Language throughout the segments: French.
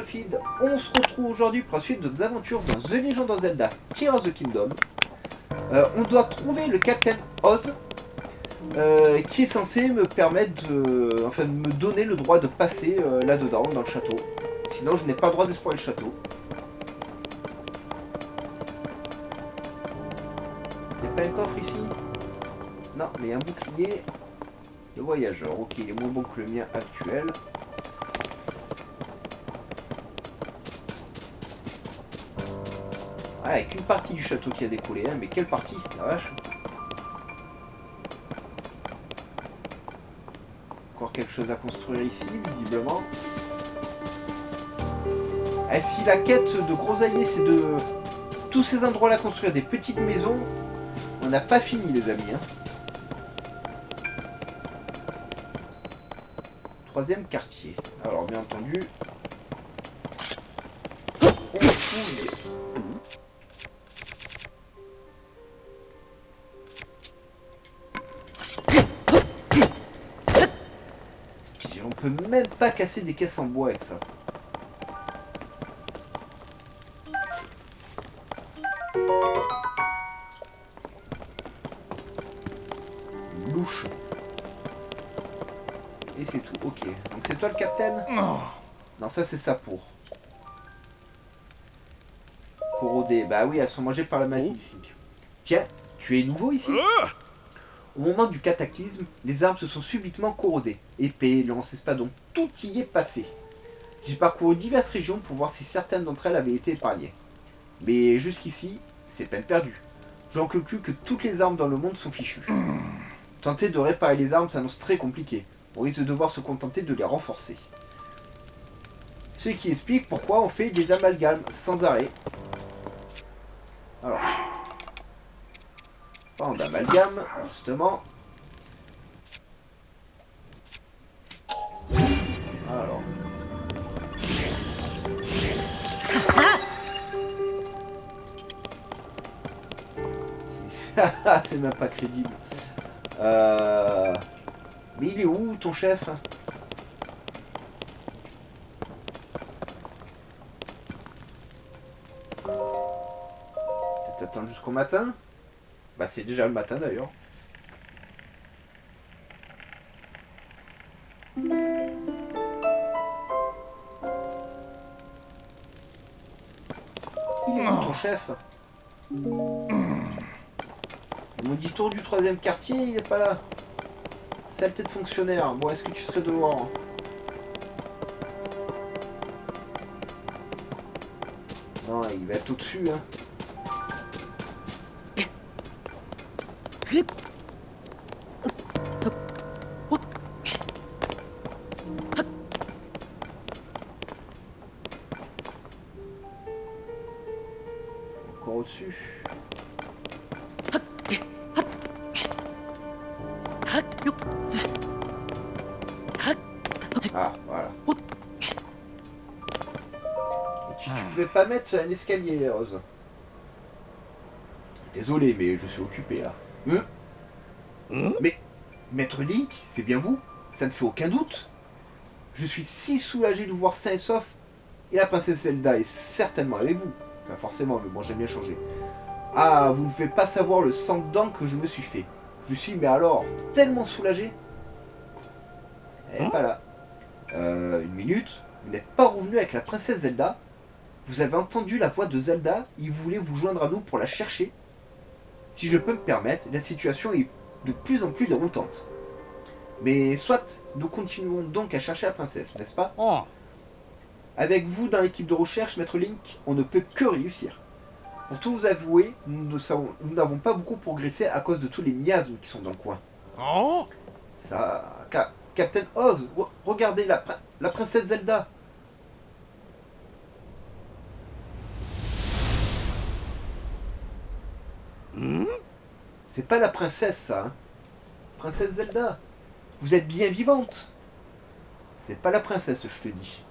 Battlefield. On se retrouve aujourd'hui pour la suite de nos aventures dans The Legend of Zelda Tears of the Kingdom. On doit trouver le Captain Oz, qui est censé me permettre de... Enfin, me donner le droit de passer là-dedans, dans le château. Sinon, je n'ai pas le droit d'explorer le château. Il n'y a pas un coffre ici? Non, mais il y a un bouclier de voyageur. Ok, il est moins bon que le mien actuel. Ah, avec une partie du château qui a décollé, hein, mais quelle partie? La vache. Encore quelque chose à construire ici, visiblement. Ah, si la quête de Grosaillé, c'est de tous ces endroits-là construire des petites maisons, on n'a pas fini, les amis. Hein. Troisième quartier. Alors, bien entendu, on fouille. On peut même pas casser des caisses en bois avec ça. Une louche. Et c'est tout, ok. Donc c'est toi le capitaine? Non, ça c'est sa peau. Corrodée. Bah oui, elles sont mangées par la masse ici. Tiens, tu es nouveau ici? Au moment du cataclysme, les arbres se sont subitement corrodés. Épées, lances, espadons, tout y est passé. J'ai parcouru diverses régions pour voir si certaines d'entre elles avaient été épargnées. Mais jusqu'ici, c'est peine perdue. J'en conclus que toutes les armes dans le monde sont fichues. Tenter de réparer les armes s'annonce très compliqué. On risque de devoir se contenter de les renforcer. Ce qui explique pourquoi on fait des amalgames sans arrêt. Alors, parlant d'amalgame, justement. Alors. C'est même pas crédible. Mais il est où ton chef? Peut-être attendre jusqu'au matin? Bah c'est déjà le matin d'ailleurs. Il est où ton chef? Le maudit tour du troisième quartier, il est pas là. Saleté de fonctionnaire. Bon, est-ce que tu serais dehors? Non, il va être au-dessus, hein. Encore au-dessus. Ah, voilà. Et tu pouvais pas mettre un escalier, Rose. Désolé, mais je suis occupé, là. Mais, Maître Link, c'est bien vous? Ça ne fait aucun doute. Je suis si soulagé de vous voir sain et sauf. Et la princesse Zelda est certainement avec vous. Enfin, forcément, mais bon, j'aime bien changer. Ah, vous ne faites pas savoir le sang de dents que je me suis fait. Je suis, mais alors, tellement soulagé. Elle n'est pas là. Une minute. Vous n'êtes pas revenu avec la princesse Zelda. Vous avez entendu la voix de Zelda. Il voulait vous joindre à nous pour la chercher. Si je peux me permettre, la situation est de plus en plus déroutante. Mais soit, nous continuons donc à chercher la princesse, n'est-ce pas? Avec vous dans l'équipe de recherche, Maître Link, on ne peut que réussir. Pour tout vous avouer, nous n'avons pas beaucoup progressé à cause de tous les miasmes qui sont dans le coin. Ça... Captain Oz, regardez la princesse Zelda. C'est pas la princesse, ça. Hein. Princesse Zelda. Vous êtes bien vivante. C'est pas la princesse, je te dis.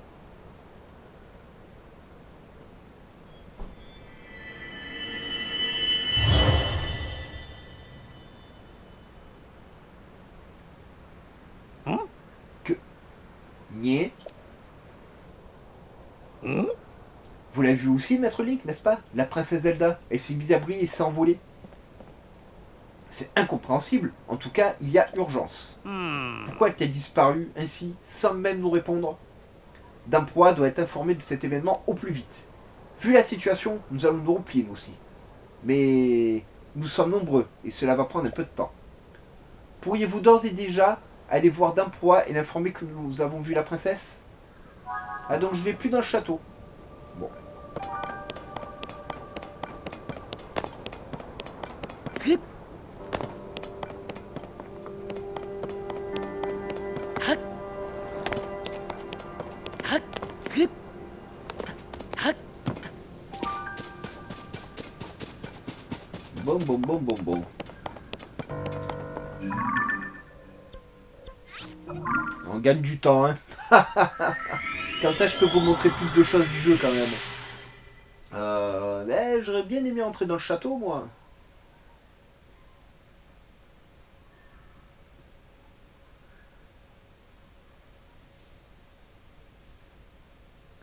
Que... Nier. l'avez vu aussi, Maître Link, n'est-ce pas? La princesse Zelda, elle s'est mise à briller et s'est envolée. C'est incompréhensible. En tout cas, il y a urgence. Pourquoi a-t-elle disparu ainsi, sans même nous répondre? Damproa doit être informé de cet événement au plus vite. Vu la situation, nous allons nous replier nous aussi. Mais nous sommes nombreux, et cela va prendre un peu de temps. Pourriez-vous d'ores et déjà aller voir Damproa et l'informer que nous avons vu la princesse? Ah, donc je vais plus dans le château. Bon. Bon, bon, bon, bon, bon. On gagne du temps, hein. Comme ça, je peux vous montrer plus de choses du jeu, quand même. Mais j'aurais bien aimé entrer dans le château, moi.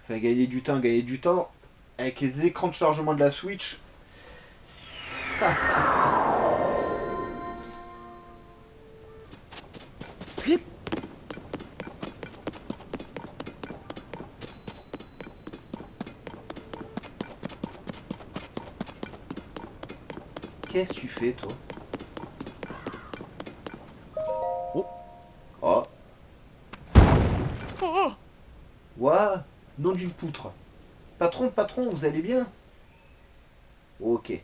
Enfin, gagner du temps, gagner du temps. Avec les écrans de chargement de la Switch. Qu'est-ce que tu fais, toi? Oh. Oh. Ouah. Nom d'une poutre. Patron, patron, vous allez bien? Ok.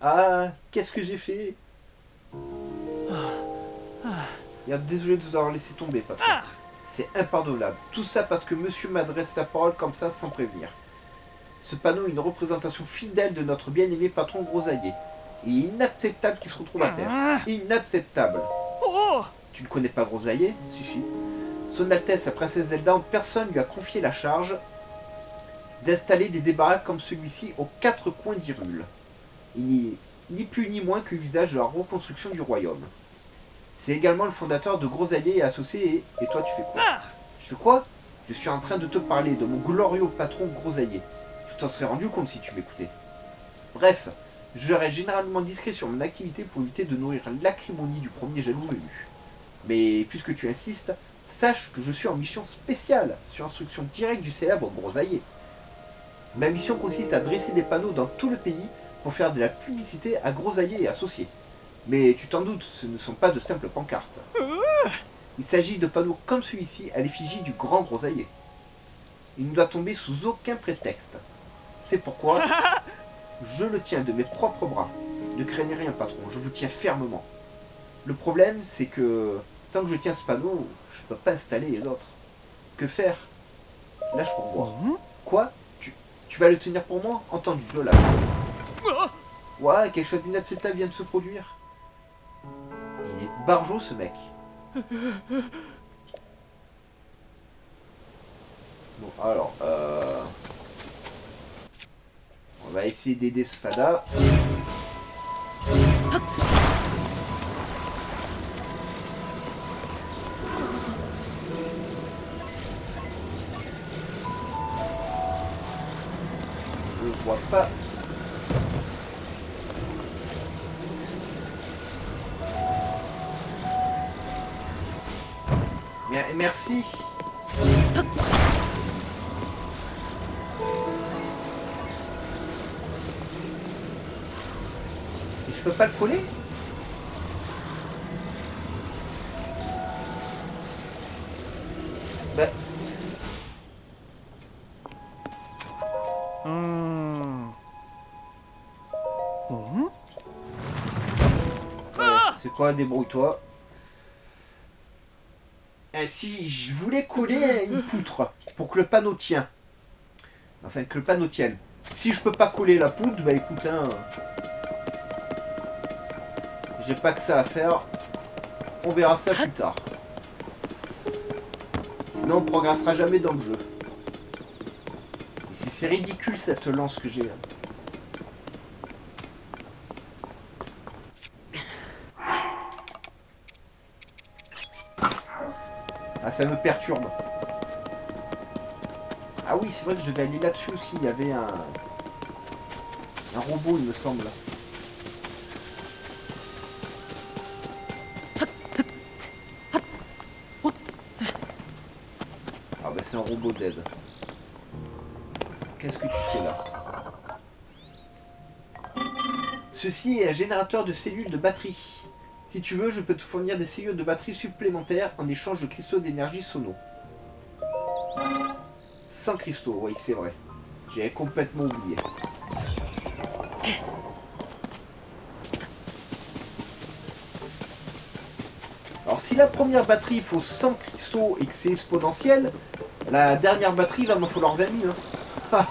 Ah, qu'est-ce que j'ai fait? Désolé de vous avoir laissé tomber, patron. C'est impardonnable. Tout ça parce que monsieur m'adresse la parole comme ça sans prévenir. Ce panneau est une représentation fidèle de notre bien-aimé patron Grosaillé. Il est inacceptable qu'il se retrouve à terre. Inacceptable. Tu ne connais pas Grosaillé? Si, si. Son Altesse, la princesse Zelda, en personne lui a confié la charge d'installer des débarras comme celui-ci aux 4 coins d'Hyrule. Il n'est ni plus ni moins que le visage de la reconstruction du royaume. C'est également le fondateur de Grosaillé et associé. Et toi, tu fais quoi? Je fais quoi? Je suis en train de te parler de mon glorieux patron Grosaillé. Tu t'en serais rendu compte si tu m'écoutais. Bref, je reste généralement discret sur mon activité pour éviter de nourrir l'acrimonie du premier jaloux venu. Mais puisque tu insistes, sache que je suis en mission spéciale, sur instruction directe du célèbre Grosaillé. Ma mission consiste à dresser des panneaux dans tout le pays pour faire de la publicité à Grosaillé et associés. Mais tu t'en doutes, ce ne sont pas de simples pancartes. Il s'agit de panneaux comme celui-ci à l'effigie du grand Grosaillé. Il ne doit tomber sous aucun prétexte. C'est pourquoi je le tiens de mes propres bras. Ne craignez rien, patron, je vous tiens fermement. Le problème, c'est que tant que je tiens ce panneau, je ne peux pas installer les autres. Que faire? Lâche pour voir. Quoi? Tu vas le tenir pour moi? Entendu, je lâche. Ouais, quelque chose d'inacceptable vient de se produire. Il est barjot, ce mec. Bon, alors, on va essayer d'aider ce fada. Je vois pas. Merci. Et je peux pas le coller? Bah. C'est quoi? Débrouille-toi. Si je voulais coller une poutre pour que le panneau tienne. Enfin, que le panneau tienne. Si je peux pas coller la poutre, bah écoute, hein, j'ai pas que ça à faire. On verra ça plus tard. Sinon, on progressera jamais dans le jeu. Et c'est ridicule cette lance que j'ai. Ah, ça me perturbe. Ah oui, c'est vrai que je devais aller là-dessus aussi. Il y avait un robot, il me semble. Ah bah c'est un robot d'aide. Qu'est-ce que tu fais là? Ceci est un générateur de cellules de batterie. Si tu veux, je peux te fournir des cellules de batterie supplémentaires en échange de cristaux d'énergie sono. 100 cristaux, oui c'est vrai. J'ai complètement oublié. Alors si la première batterie il faut 100 cristaux et que c'est exponentiel, la dernière batterie va m'en falloir 20 000. Hein.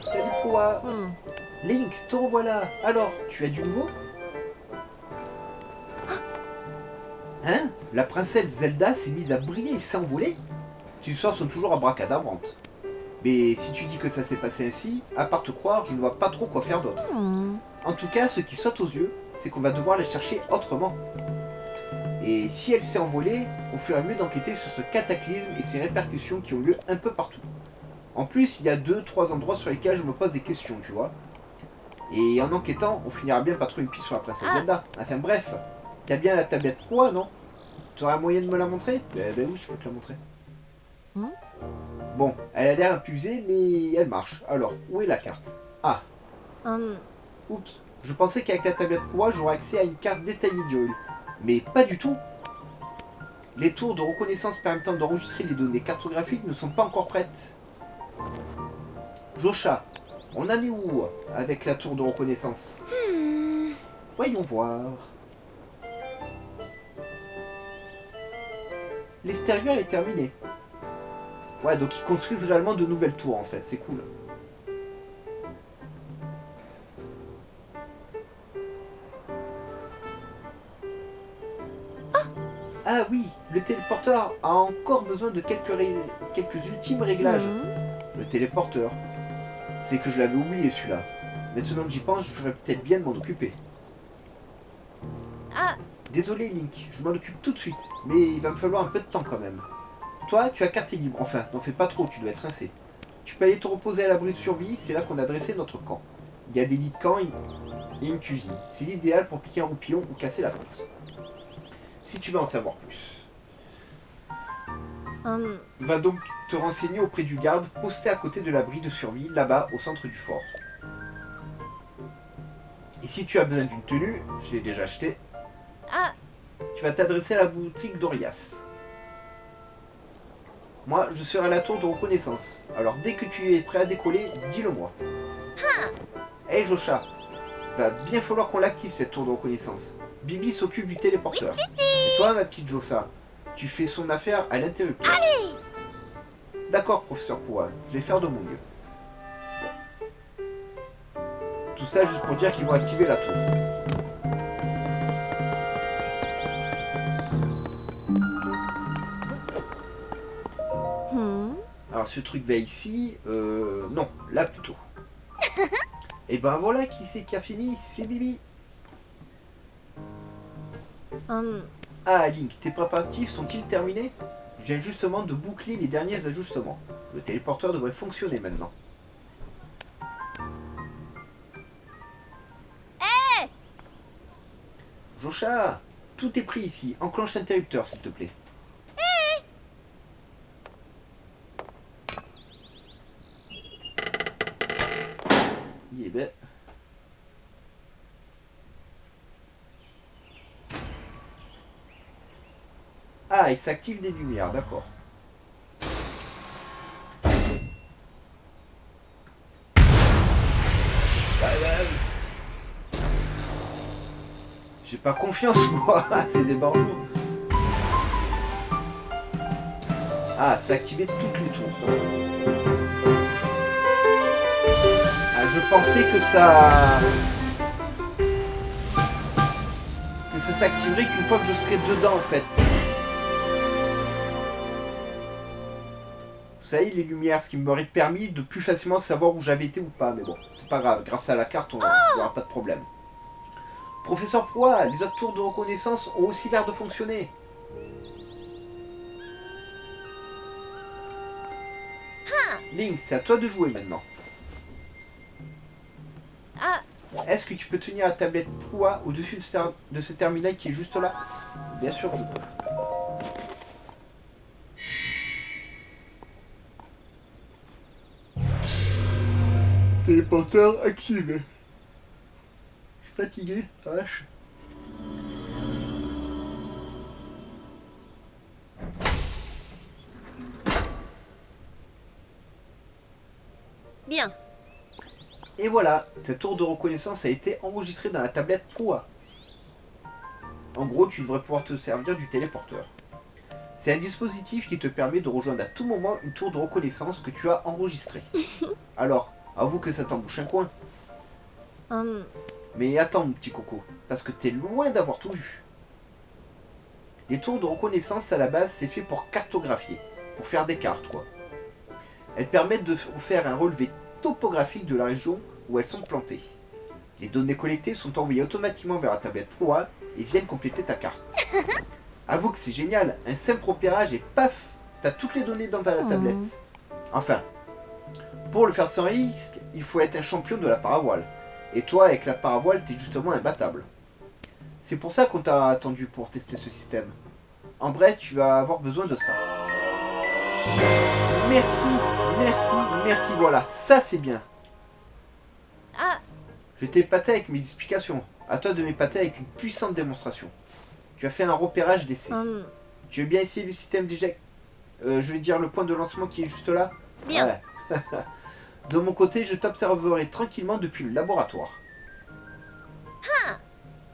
Salut Proa. Link, te revoilà. Alors, tu as du nouveau? Hein? La princesse Zelda s'est mise à briller et s'envoler? Tes histoires sont toujours abracadabrantes. Mais si tu dis que ça s'est passé ainsi, à part te croire, je ne vois pas trop quoi faire d'autre. En tout cas, ce qui saute aux yeux, c'est qu'on va devoir la chercher autrement. Et si elle s'est envolée, on ferait mieux d'enquêter sur ce cataclysme et ses répercussions qui ont lieu un peu partout. En plus, il y a 2-3 endroits sur lesquels je me pose des questions, tu vois. Et en enquêtant, on finira bien par trouver une piste sur la princesse Zelda. Enfin bref, t'as bien la tablette Pro, non? Tu auras moyen de me la montrer? Ben oui, je peux te la montrer. Bon, elle a l'air un peu usée, mais elle marche. Alors, où est la carte? Ah. Oups, je pensais qu'avec la tablette Pro, j'aurais accès à une carte détaillée d'Hyrule. Mais pas du tout. Les tours de reconnaissance permettant d'enregistrer les données cartographiques ne sont pas encore prêtes. Josha, on en est où avec la tour de reconnaissance? Voyons voir. L'extérieur est terminé. Ouais, donc ils construisent réellement de nouvelles tours en fait, c'est cool. Ah oui, le téléporteur a encore besoin de quelques ultimes réglages. Le téléporteur. C'est que je l'avais oublié celui-là. Maintenant que j'y pense, je ferais peut-être bien de m'en occuper. Désolé Link, je m'en occupe tout de suite, mais il va me falloir un peu de temps quand même. Toi, tu as quartier libre, enfin, n'en fais pas trop, tu dois être rincé. Tu peux aller te reposer à l'abri de survie, c'est là qu'on a dressé notre camp. Il y a des lits de camp et une cuisine. C'est l'idéal pour piquer un roupillon ou casser la porte. Si tu veux en savoir plus. Va donc te renseigner auprès du garde posté à côté de l'abri de survie, là-bas, au centre du fort. Et si tu as besoin d'une tenue, je l'ai déjà acheté, tu vas t'adresser à la boutique d'Orias. Moi, je serai à la tour de reconnaissance. Alors dès que tu es prêt à décoller, dis-le-moi. Hey Josha, va bien falloir qu'on l'active cette tour de reconnaissance. Bibi s'occupe du téléporteur. Et toi, ma petite Jossa, tu fais son affaire à l'interrupteur. D'accord, professeur Poua, je vais faire de mon mieux. Tout ça juste pour dire qu'ils vont activer la tour. Alors ce truc va ici, non, là plutôt. Et ben voilà, qui c'est qui a fini? C'est Bibi. Ah Link, tes préparatifs sont-ils terminés? Je viens justement de boucler les derniers ajustements. Le téléporteur devrait fonctionner maintenant. Josha, tout est pris ici. Enclenche l'interrupteur, s'il te plaît. Eh ben. Ah, il s'active des lumières, d'accord. J'ai pas confiance, moi. C'est des barjots. Ah, c'est activé toutes les tours. Ah, je pensais que ça s'activerait qu'une fois que je serai dedans, en fait. savez, les lumières, ce qui m'aurait permis de plus facilement savoir où j'avais été ou pas. Mais bon, c'est pas grave, grâce à la carte, il n'y aura pas de problème. Professeur Proa, les autres tours de reconnaissance ont aussi l'air de fonctionner. Link, c'est à toi de jouer maintenant. Ah, Est-ce que tu peux tenir la tablette Proa au-dessus de ce terminal qui est juste là? Bien sûr, je peux. Téléporteur activé. Je suis fatigué, vache. bien. Et voilà, cette tour de reconnaissance a été enregistrée dans la tablette Proa. En gros, tu devrais pouvoir te servir du téléporteur. C'est un dispositif qui te permet de rejoindre à tout moment une tour de reconnaissance que tu as enregistrée. Alors, avoue que ça t'embouche un coin. Mais attends, mon petit coco, parce que t'es loin d'avoir tout vu. Les tours de reconnaissance, à la base, c'est fait pour cartographier, pour faire des cartes, quoi. Elles permettent de faire un relevé topographique de la région où elles sont plantées. Les données collectées sont envoyées automatiquement vers la tablette Proa et viennent compléter ta carte. Avoue que c'est génial, un simple repérage et paf, t'as toutes les données dans ta tablette. Enfin, pour le faire sans risque, il faut être un champion de la paravoile. Et toi, avec la paravoile, t'es justement imbattable. C'est pour ça qu'on t'a attendu pour tester ce système. En bref, tu vas avoir besoin de ça. Merci, merci, merci, voilà, ça c'est bien. Ah, Je t'ai épaté avec mes explications. À toi de m'épater avec une puissante démonstration. Tu as fait un repérage d'essai. Tu veux bien essayer le système d'éject. Je vais dire le point de lancement qui est juste là. bien. Ouais. De mon côté, je t'observerai tranquillement depuis le laboratoire.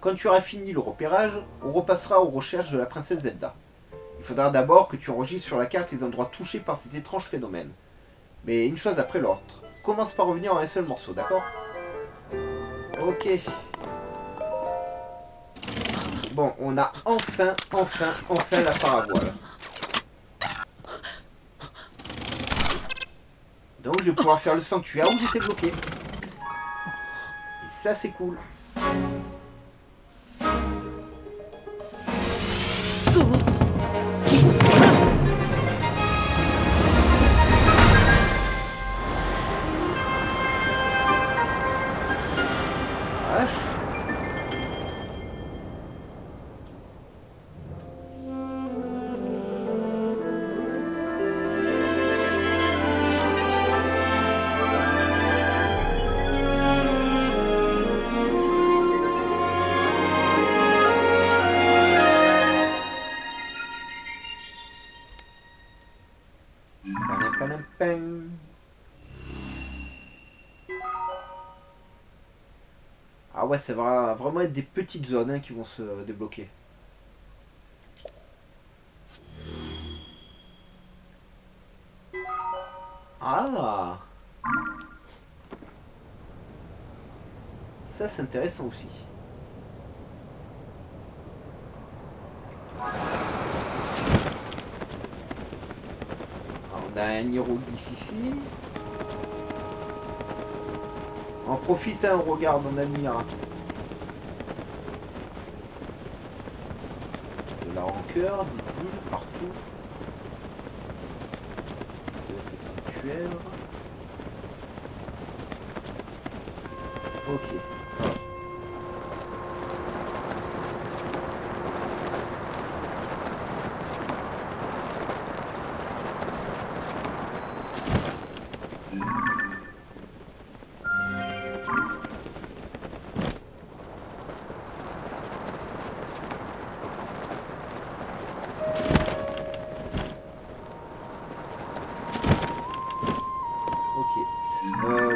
Quand tu auras fini le repérage, on repassera aux recherches de la princesse Zelda. Il faudra d'abord que tu enregistres sur la carte les endroits touchés par ces étranges phénomènes. Mais une chose après l'autre. Commence par revenir en un seul morceau, d'accord? Ok. Bon, on a enfin la paravoile. Donc je vais pouvoir faire le sanctuaire où j'étais bloqué. Et ça c'est cool. Vache. Panam, panam, pam. Ah ouais, ça va vraiment être des petites zones qui vont se débloquer. Ah, ça c'est intéressant aussi. Alors, on a un hiéroglyphe ici. En profite, on regarde, on admire. De la rancœur, des îles, partout. C'est sanctuaire. Ok.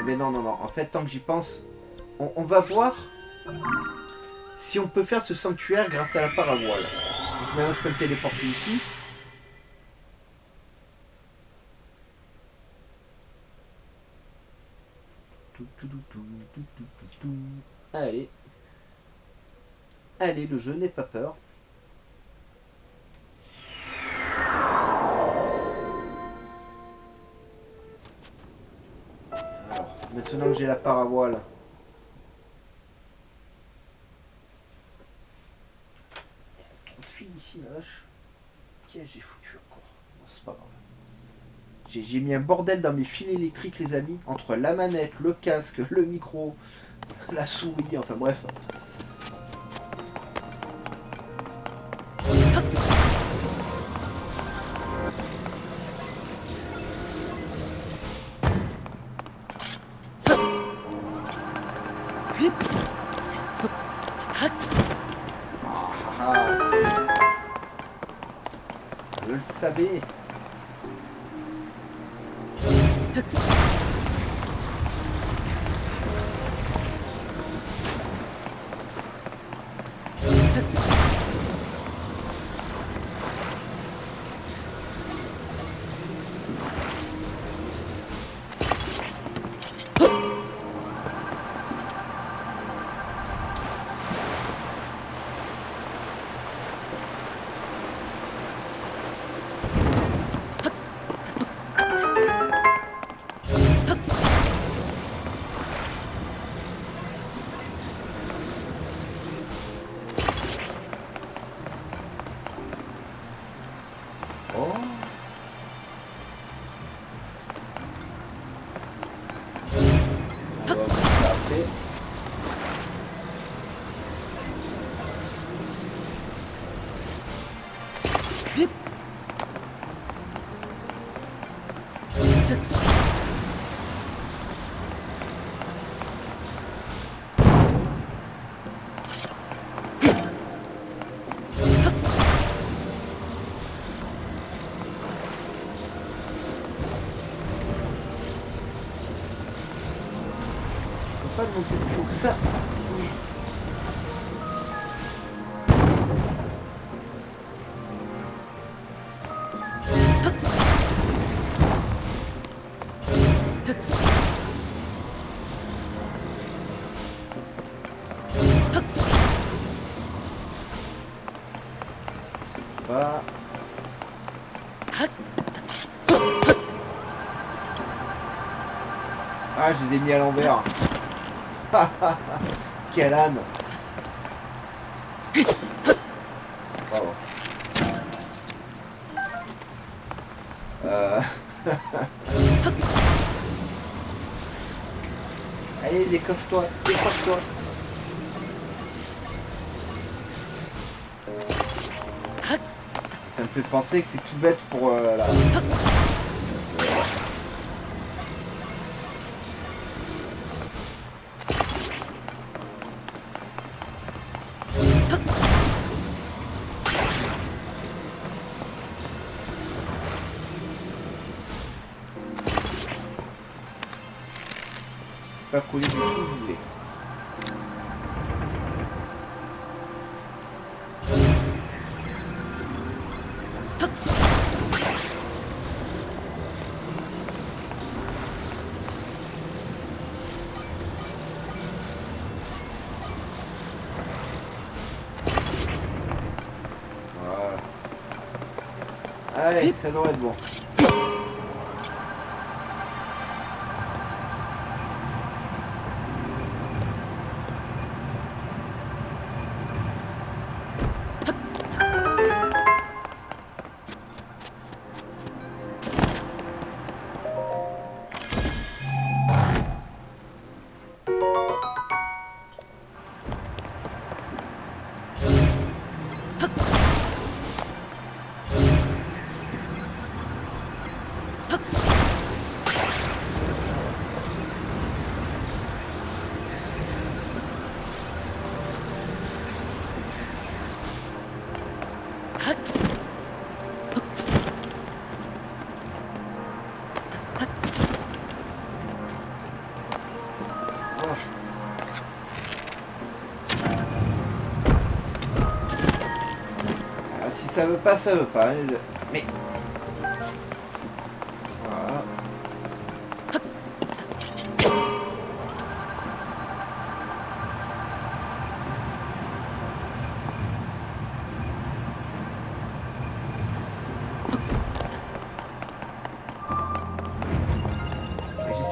Mais non. En fait, tant que j'y pense, on va voir si on peut faire ce sanctuaire grâce à la paravoile. Donc maintenant, je peux me téléporter ici. Allez. Allez, le jeu n'est pas peur. Maintenant que j'ai la paravoile. Trop de fil ici, la vache. Qu'est-ce que j'ai foutu encore? Bon, c'est pas grave. J'ai mis un bordel dans mes fils électriques, les amis. Entre la manette, le casque, le micro, la souris, enfin bref. Je le savais. Oh. On va voir ça après. Pas de monter plus haut que ça. Pas. Ah, je les ai mis à l'envers. Quel âne. Pardon. Allez, décroche-toi, décroche-toi. Ça me fait penser que c'est tout bête pour la... Pas collé du tout, je voulais. Voilà. Allez, ça devrait être bon. Ah, si ça veut pas, ça veut pas. Mais... Voilà.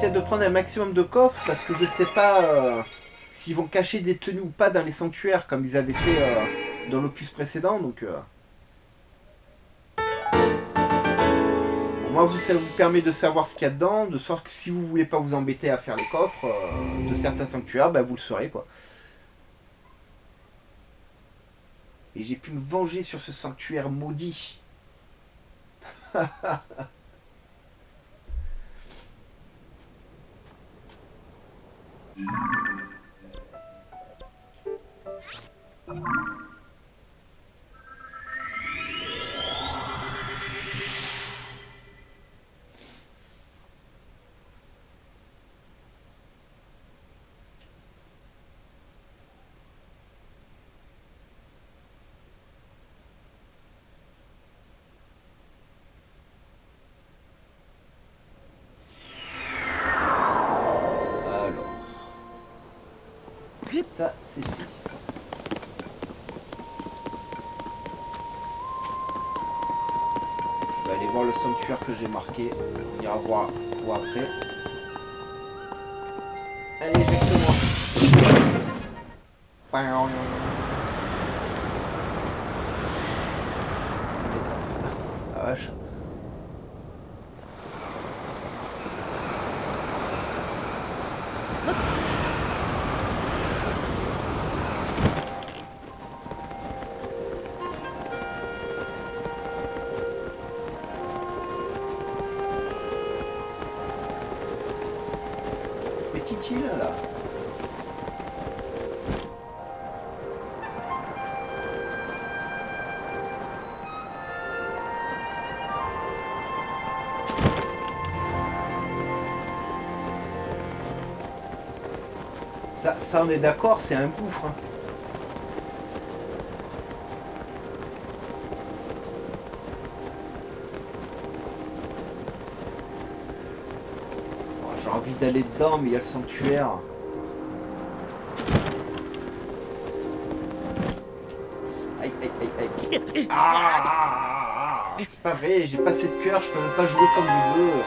J'essaie de prendre un maximum de coffres parce que je sais pas s'ils vont cacher des tenues ou pas dans les sanctuaires comme ils avaient fait dans l'opus précédent. Donc, moi, ça vous permet de savoir ce qu'il y a dedans, de sorte que si vous voulez pas vous embêter à faire les coffres de certains sanctuaires, bah, vous le saurez quoi. Et j'ai pu me venger sur ce sanctuaire maudit. Ça, c'est fait. Je vais aller voir le sanctuaire que j'ai marqué. On ira voir pour après. Allez, éjecte-moi. La vache. Petite île là. Ça on est d'accord, c'est un gouffre. Hein. J'ai envie d'aller dedans, mais il y a le sanctuaire. Aïe, aïe, aïe, aïe. Ah, c'est pas vrai, j'ai pas assez de cœur, je peux même pas jouer comme je veux.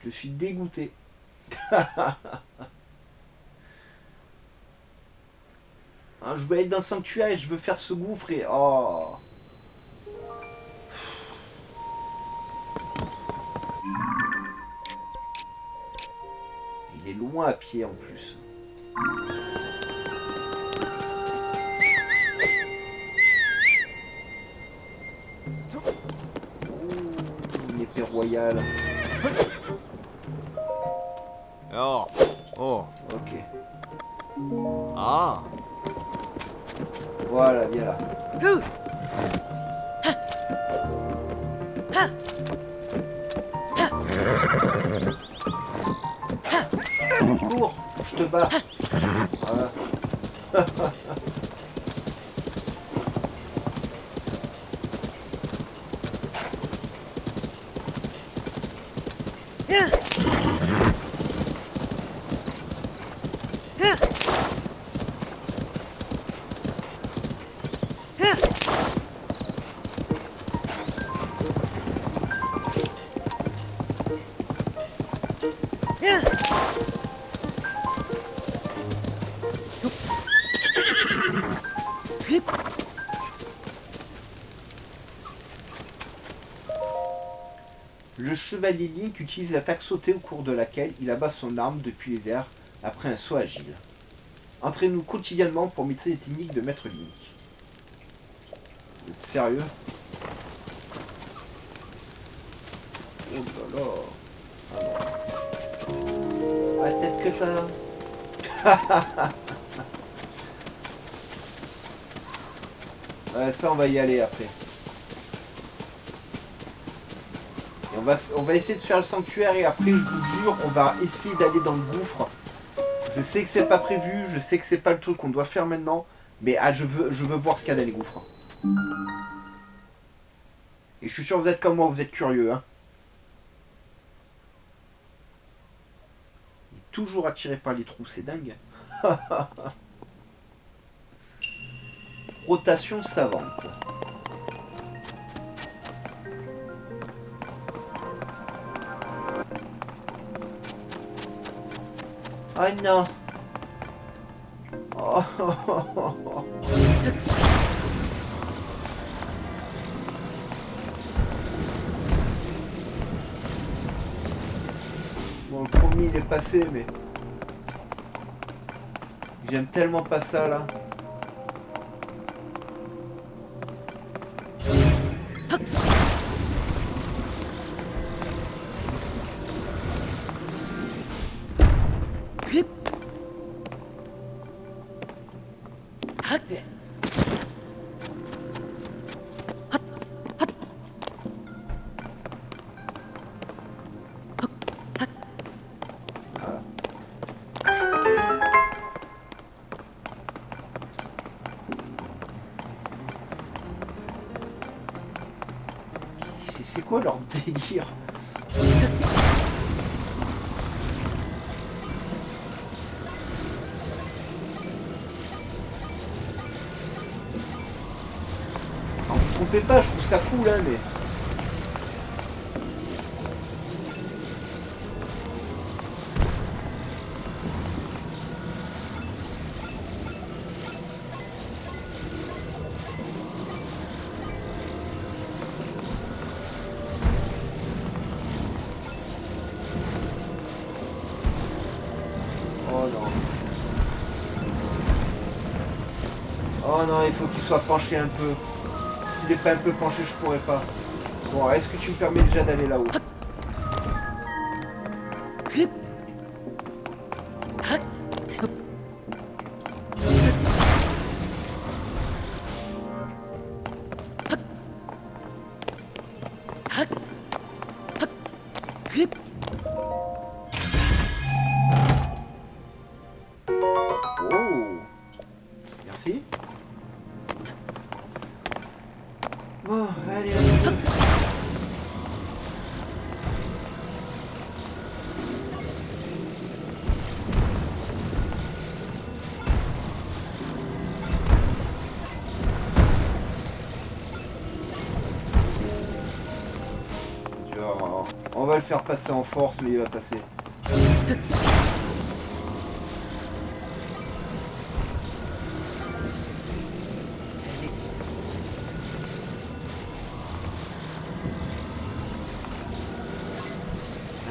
Je suis dégoûté. Hein, je veux aller dans le sanctuaire et je veux faire ce gouffre et... Oh. Il est loin à pied en plus. Une épée royale. Oh. Oh. Ok. Ah. Voilà, viens là. Cours, je te bats. Voilà. Le chevalier Link utilise l'attaque sautée au cours de laquelle il abat son arme depuis les airs après un saut agile. Entraînez-nous quotidiennement pour maîtriser les techniques de Maître Link. Vous êtes sérieux? Oh là là. Ah non. La tête que t'as. Ouais, ça on va y aller après. Et on va essayer de faire le sanctuaire et après je vous jure on va essayer d'aller dans le gouffre. Je sais que c'est pas prévu, je sais que c'est pas le truc qu'on doit faire maintenant, mais je veux voir ce qu'il y a dans les gouffres. Et je suis sûr que vous êtes comme moi, vous êtes curieux, hein. toujours attiré par les trous, c'est dingue. Rotation savante. Ah non. Oh. Bon, le premier il est passé, mais j'aime tellement pas ça là. C'est quoi leur délire? Alors, vous trompez pas, je trouve ça cool, hein, mais... Oh non. Oh non, il faut qu'il soit penché un peu. S'il n'est pas un peu penché, je pourrais pas. Bon, est-ce que tu me permets déjà d'aller là-haut? Oh, merci. Bon, allez, allez. On va le faire passer en force, mais il va passer.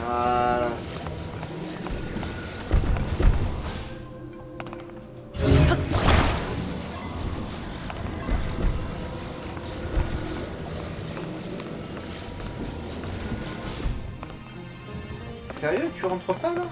Voilà. Sérieux, tu rentres pas là?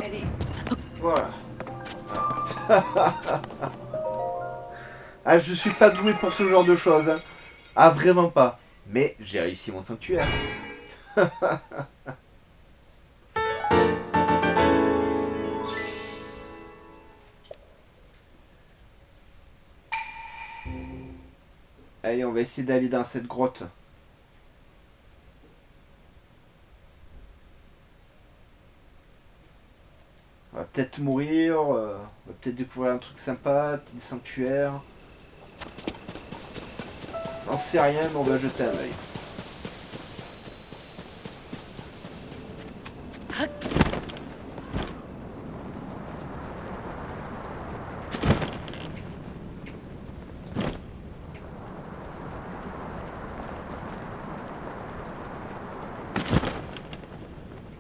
Allez, voilà. Ah, je suis pas doué pour ce genre de choses. Hein. Ah, vraiment pas. Mais j'ai réussi mon sanctuaire. Allez, on va essayer d'aller dans cette grotte. On va peut-être mourir, on va peut-être découvrir un truc sympa, petit sanctuaire. J'en sais rien, mais on va jeter un œil.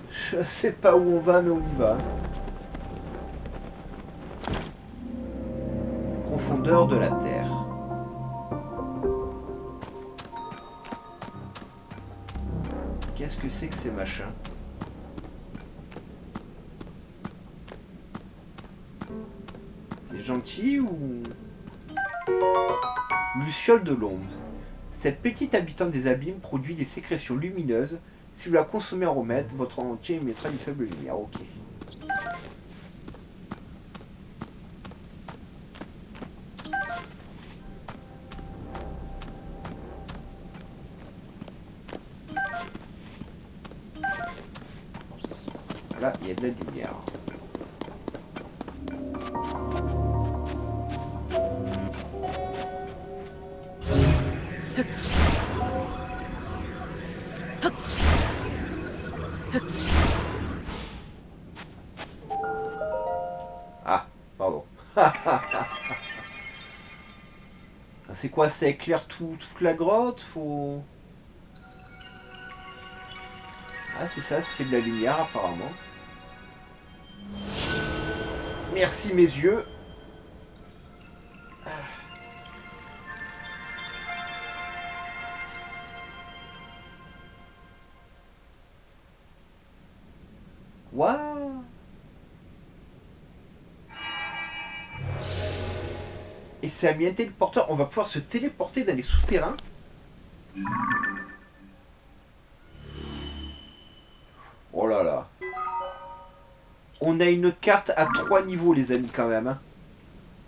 Je sais pas où on va, mais on y va. Profondeur de la Terre. Qu'est-ce que c'est que ces machins? C'est gentil ou... Luciole de l'ombre. Cette petite habitante des abîmes produit des sécrétions lumineuses. Si vous la consommez en remède, votre entier émettra une faible lumière. Ok. Là, il y a de la lumière. Ah, pardon. C'est quoi? Ça éclaire toute la grotte? Faut... Ah, c'est ça fait de la lumière apparemment. Merci mes yeux. Waouh. Et c'est un bien téléporteur. On va pouvoir se téléporter dans les souterrains. Oh là là. On a une carte à 3 niveaux les amis quand même. Hein.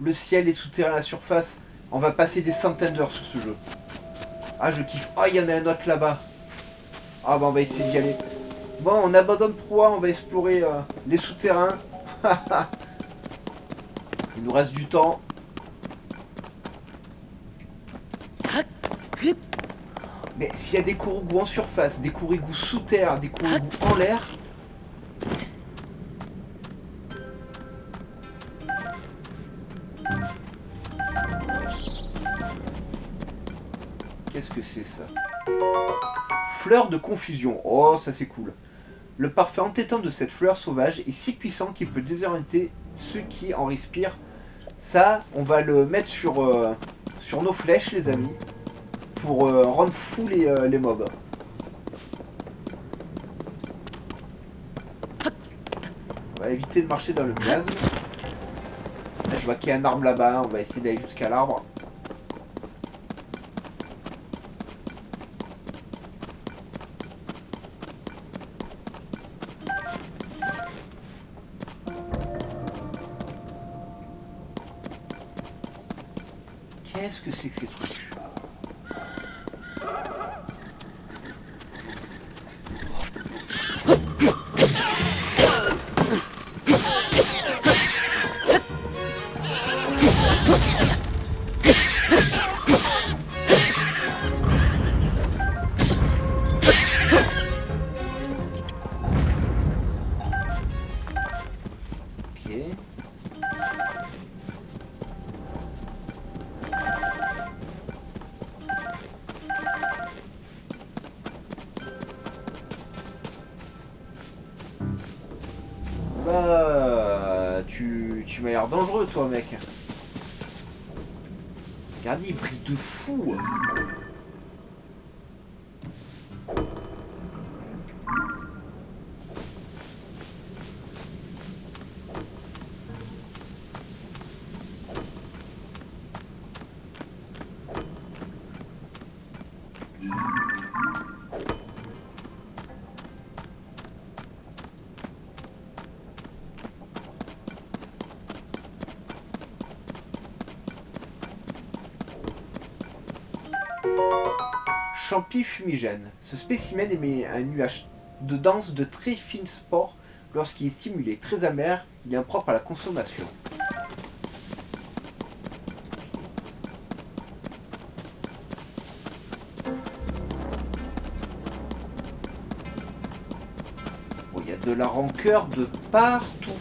Le ciel, les souterrains, la surface. On va passer des centaines d'heures sur ce jeu. Ah je kiffe. Ah il y en a un autre là-bas. Ah bah on va essayer d'y aller. Bon on abandonne proie, on va explorer les souterrains. Il nous reste du temps. Mais s'il y a des courigous en surface, des courigous sous terre, des courigous en l'air... Qu'est-ce que c'est ça? Fleur de confusion. Oh, ça c'est cool. Le parfum entêtant de cette fleur sauvage est si puissant qu'il peut désorienter ceux qui en respirent. Ça, on va le mettre sur nos flèches, les amis. Pour rendre fou les mobs. On va éviter de marcher dans le miasme. Là, je vois qu'il y a un arbre là-bas. On va essayer d'aller jusqu'à l'arbre. Qu'est-ce que c'est que ces trucs? Bah, tu m'as l'air dangereux, toi, mec. Regardez, il brille de fou. Champi fumigène. Ce spécimen émet un nuage de dense de très fines spores lorsqu'il est stimulé. Très amer, il est impropre à la consommation. de la rancœur de partout.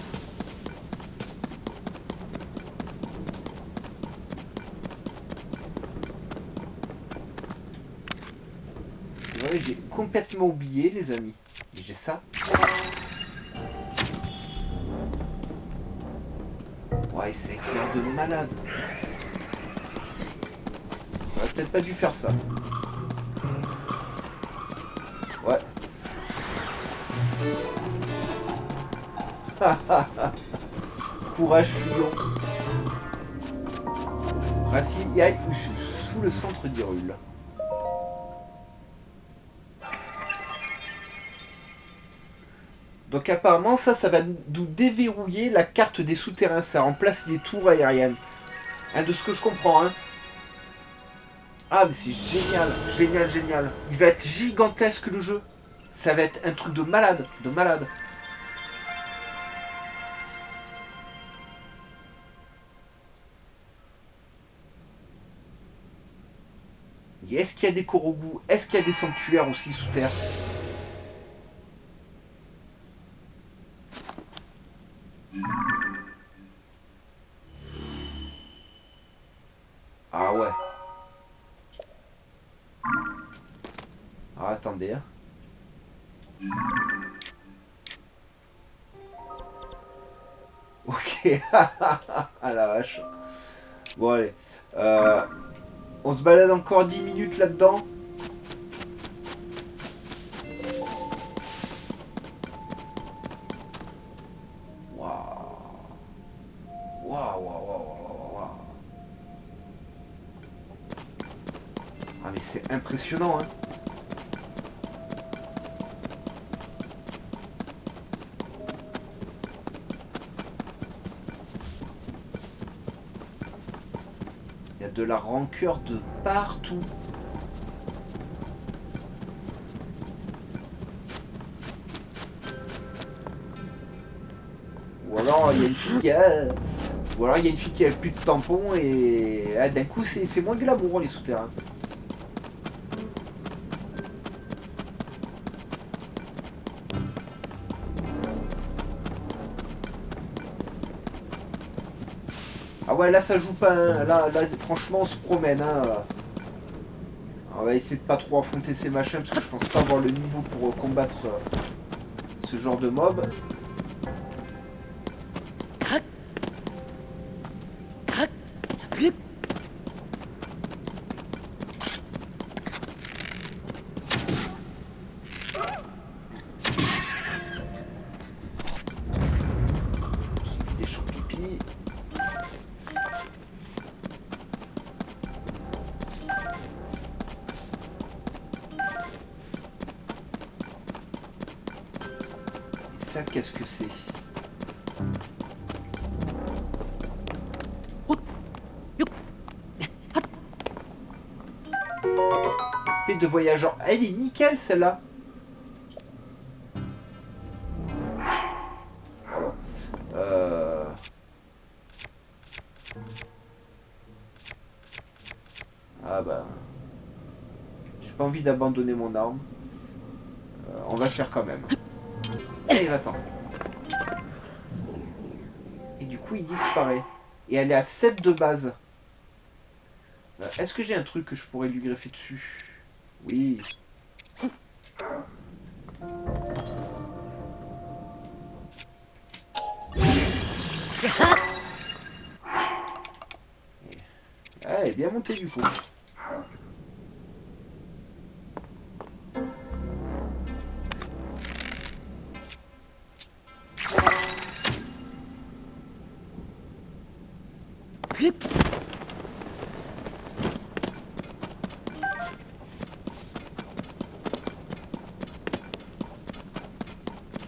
C'est vrai, j'ai complètement oublié, les amis. Mais j'ai ça. Ouais, c'est éclair de malade. J'aurais peut-être pas dû faire ça. Ouais. Courage fuyant. Racine Yai Usus, sous le centre d'Hyrule. Donc apparemment ça va nous déverrouiller la carte des souterrains. Ça remplace les tours aériennes. Hein, de ce que je comprends, hein. Ah mais c'est génial, génial, génial. Il va être gigantesque le jeu. Ça va être un truc de malade, de malade. Est-ce qu'il y a des Korogu? Est-ce qu'il y a des sanctuaires aussi sous terre? Ah ouais. Ah, attendez. Hein. Ok. Ah la vache. Bon allez. On se balade encore 10 minutes là-dedans. Waouh. Waouh, waouh, waouh, waouh. Ah mais c'est impressionnant, hein. Il y a de la rancœur de partout. Ou alors il y a une fille qui a... Ou alors il y a une fille qui a plus de tampons et ah, d'un coup c'est moins glamour les souterrains. Ah ouais là ça joue pas, hein. Là franchement on se promène. Hein. On va essayer de pas trop affronter ces machins parce que je pense pas avoir le niveau pour combattre ce genre de mob. Des champs pipi. Et ça qu'est-ce que c'est? De voyageurs. Elle est nickel celle-là. Ah bah. J'ai pas envie d'abandonner mon arme. On va le faire quand même. Allez, va-t'en. Et du coup il disparaît. Et elle est à 7 de base. Est-ce que j'ai un truc que je pourrais lui greffer dessus? Oui. Ah, elle est bien montée du coup.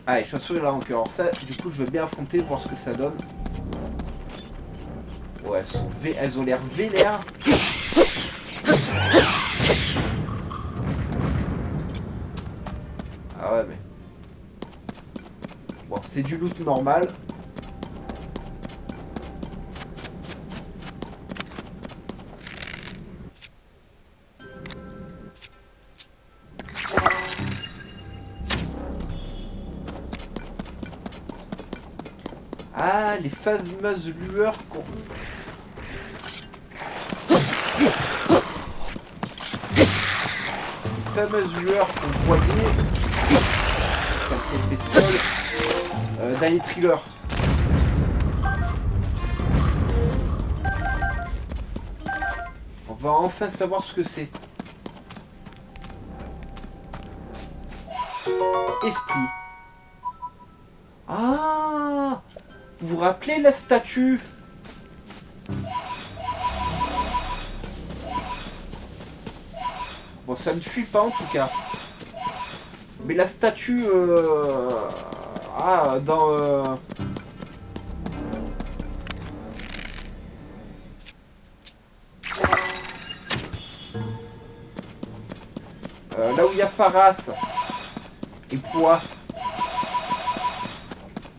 Allez, chaussures là encore. Ça, du coup, je veux bien affronter, voir ce que ça donne. Ouais, elles ont l'air vénères. Ah ouais, mais... Bon, c'est du loot normal. Ah, les fameuses lueurs qu'on... Les fameuses lueurs qu'on voyait dans les thrillers. On va enfin savoir ce que c'est. Esprit. Ah, vous vous rappelez la statue? Bon, ça ne fuit pas en tout cas. Mais la statue... Ah, dans... Là où il y a Pharas et Poids.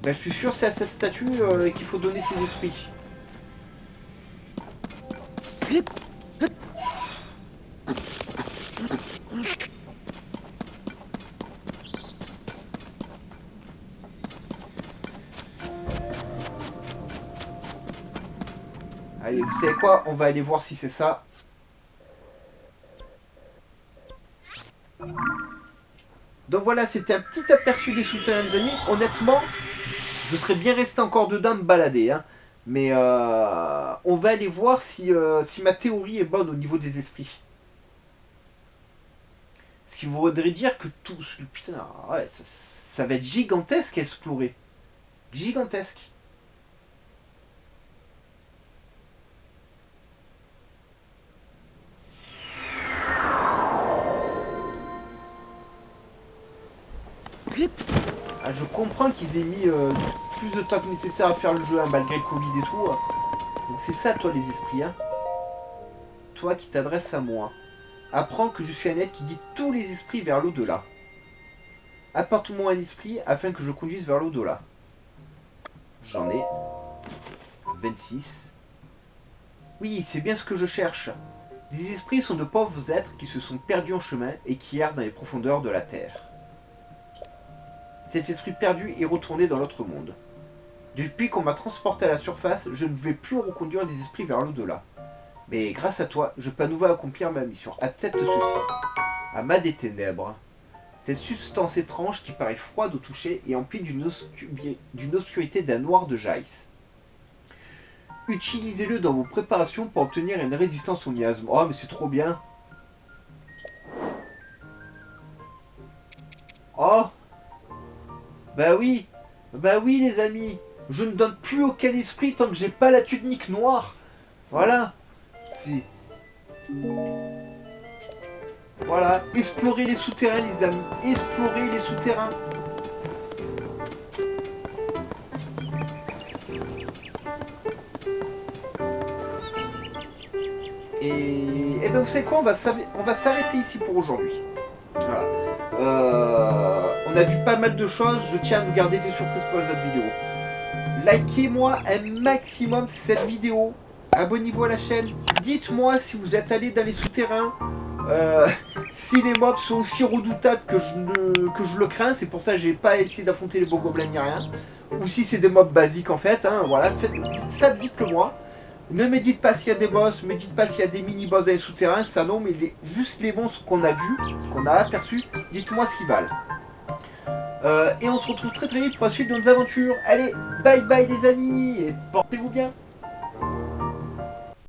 Ben, je suis sûr que c'est à cette statue qu'il faut donner ses esprits. Allez, vous savez quoi? On va aller voir si c'est ça. Donc voilà, c'était un petit aperçu des souterrains, les amis. Honnêtement, je serais bien resté encore dedans me balader. Hein. Mais on va aller voir si ma théorie est bonne au niveau des esprits. Ce qui voudrait dire que tout... Putain, ouais, ça va être gigantesque à explorer. Gigantesque. Ah, je comprends qu'ils aient mis plus de temps que nécessaire à faire le jeu, hein, malgré le Covid et tout. Donc c'est ça, toi, les esprits. Hein. Toi qui t'adresses à moi. Apprends que je suis un être qui guide tous les esprits vers l'au-delà. Apporte-moi un esprit afin que je conduise vers l'au-delà. J'en ai 26. Oui, c'est bien ce que je cherche. Les esprits sont de pauvres êtres qui se sont perdus en chemin et qui errent dans les profondeurs de la terre. Cet esprit perdu est retourné dans l'autre monde. Depuis qu'on m'a transporté à la surface, je ne vais plus reconduire les esprits vers l'au-delà. Mais grâce à toi, je peux à nouveau accomplir ma mission. Accepte ceci. Amas des ténèbres. Cette substance étrange qui paraît froide au toucher et emplie d'une obscurité d'un noir de jaïs. Utilisez-le dans vos préparations pour obtenir une résistance au miasme. Oh, mais c'est trop bien. Oh. Bah oui, les amis, je ne donne plus aucun esprit tant que j'ai pas la tunique noire. Voilà. Si. Voilà, explorez les souterrains, les amis. Explorez les souterrains. Et ben vous savez quoi, on va s'arrêter ici pour aujourd'hui. Voilà. On a vu pas mal de choses, je tiens à nous garder des surprises pour les autres vidéos. Likez-moi un maximum cette vidéo, abonnez-vous à la chaîne, dites-moi si vous êtes allé dans les souterrains, si les mobs sont aussi redoutables que je le crains, c'est pour ça que j'ai pas essayé d'affronter les bogoblins ni rien, ou si c'est des mobs basiques en fait, hein, voilà, dites ça, dites-le moi. Ne me dites pas s'il y a des boss, me dites pas s'il y a des mini-boss dans les souterrains, ça non, mais juste les monstres qu'on a vus, qu'on a aperçus, dites-moi ce qu'ils valent. Et on se retrouve très très vite pour la suite de nos aventures. Allez, bye bye les amis, et portez-vous bien.